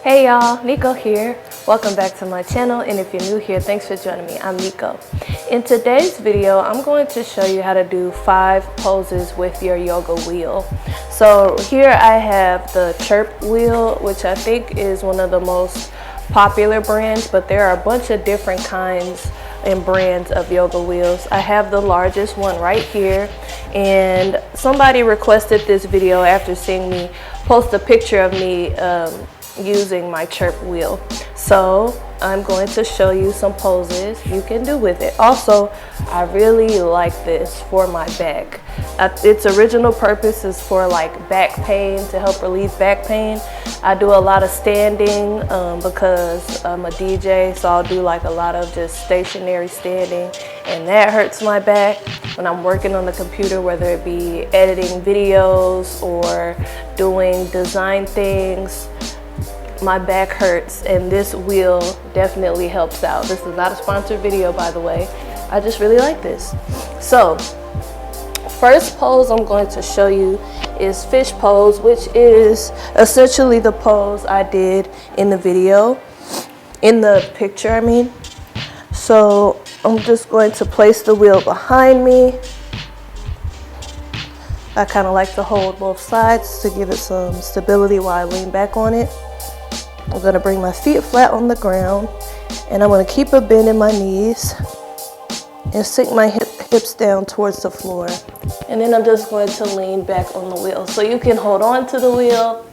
Hey y'all, Nico here. Welcome back to my channel, and if you're new here, thanks for joining me. I'm Nico. In today's video, I'm going to show you how to do 5 poses with your yoga wheel. So here I have the Chirp wheel, which I think is one of the most popular brands, but there are a bunch of different kinds and brands of yoga wheels. I have the largest one right here, and somebody requested this video after seeing me post a picture of me using my Chirp wheel. So I'm going to show you some poses you can do with it. Also, I really like this for my back. Its original purpose is for like back pain, to help relieve back pain. I do a lot of standing because I'm a DJ, so I'll do like a lot of just stationary standing, and that hurts my back when I'm working on the computer, whether it be editing videos or doing design things. My back hurts, and this wheel definitely helps out. This is not a sponsored video, by the way. I just really like this. So first pose I'm going to show you is fish pose, which is essentially the pose I did in the video, in the picture I mean. So I'm just going to place the wheel behind me. I kind of like to hold both sides to give it some stability while I lean back on it. I'm going to bring my feet flat on the ground, and I'm going to keep a bend in my knees and sink my hips down towards the floor. And then I'm just going to lean back on the wheel. So you can hold on to the wheel,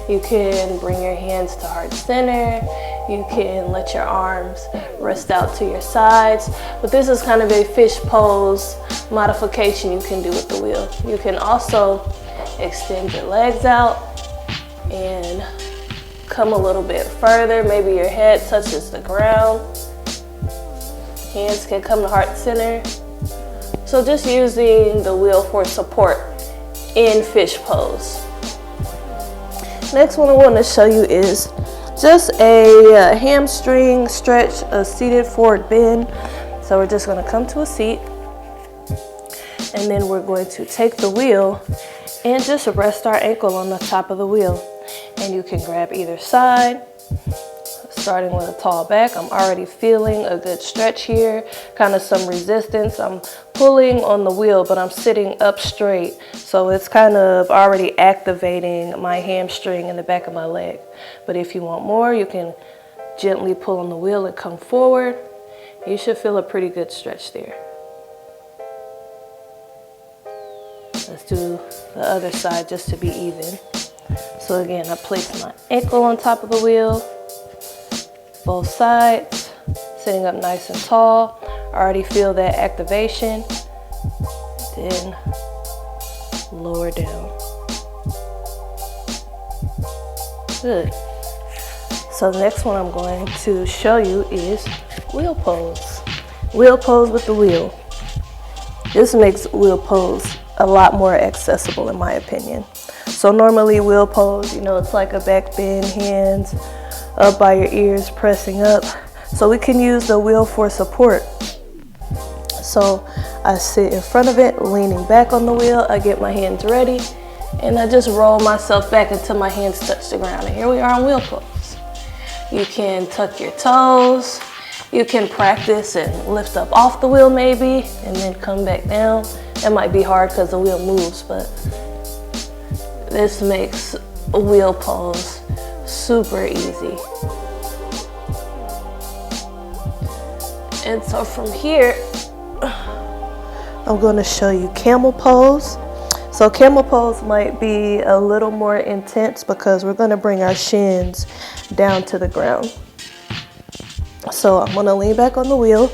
you can bring your hands to heart center, you can let your arms rest out to your sides. But this is kind of a fish pose modification you can do with the wheel. You can also extend your legs out and come a little bit further. Maybe your head touches the ground. Hands can come to heart center. So just using the wheel for support in fish pose. Next one I want to show you is just a hamstring stretch, a seated forward bend. So we're just going to come to a seat, and then we're going to take the wheel and just rest our ankle on the top of the wheel. And you can grab either side, starting with a tall back. I'm already feeling a good stretch here, kind of some resistance. I'm pulling on the wheel, but I'm sitting up straight. So it's kind of already activating my hamstring in the back of my leg. But if you want more, you can gently pull on the wheel and come forward. You should feel a pretty good stretch there. Let's do the other side just to be even. So again, I place my ankle on top of the wheel, both sides, sitting up nice and tall. I already feel that activation. Then lower down. Good. So the next one I'm going to show you is wheel pose. Wheel pose with the wheel. This makes wheel pose a lot more accessible in my opinion. So normally wheel pose, you know, it's like a back bend, hands up by your ears, pressing up. So we can use the wheel for support. So I sit in front of it, leaning back on the wheel. I get my hands ready, and I just roll myself back until my hands touch the ground. And here we are on wheel pose. You can tuck your toes. You can practice and lift up off the wheel maybe, and then come back down. It might be hard because the wheel moves, but this makes a wheel pose super easy. And so from here, I'm going to show you camel pose. So camel pose might be a little more intense because we're going to bring our shins down to the ground. So I'm going to lean back on the wheel,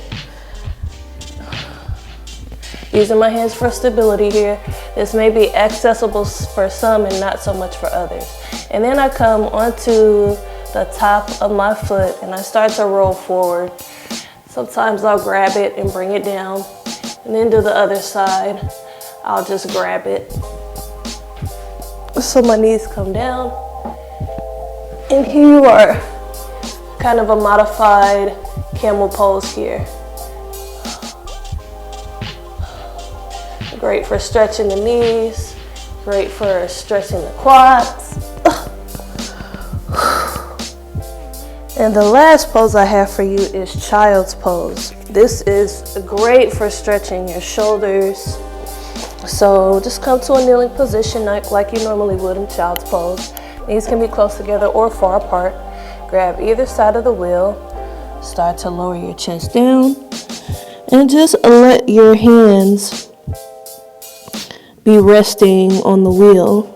using my hands for stability here. This may be accessible for some and not so much for others. And then I come onto the top of my foot and I start to roll forward. Sometimes I'll grab it and bring it down. And then to the other side, I'll just grab it. So my knees come down. And here you are, kind of a modified camel pose here. Great for stretching the knees, great for stretching the quads. And the last pose I have for you is child's pose. This is great for stretching your shoulders. So just come to a kneeling position like you normally would in child's pose. Knees can be close together or far apart. Grab either side of the wheel. Start to lower your chest down. And just let your hands be resting on the wheel.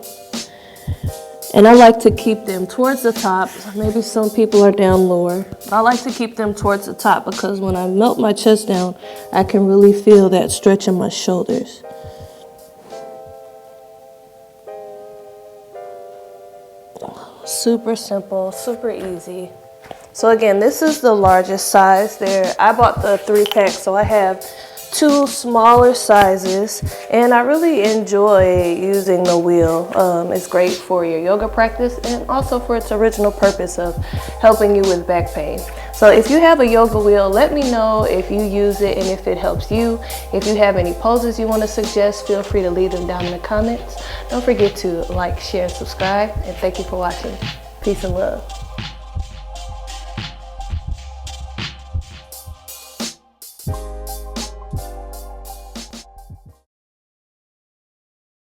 And I like to keep them towards the top. Maybe some people are down lower. But I like to keep them towards the top because when I melt my chest down, I can really feel that stretch in my shoulders. Super simple, super easy. So again, this is the largest size there. I bought the 3-pack, so I have 2 smaller sizes, and I really enjoy using the wheel. It's great for your yoga practice and also for its original purpose of helping you with back pain. So if you have a yoga wheel, let me know if you use it and if it helps you. If you have any poses you want to suggest, feel free to leave them down in the comments. Don't forget to like, share, subscribe, and thank you for watching. Peace and love.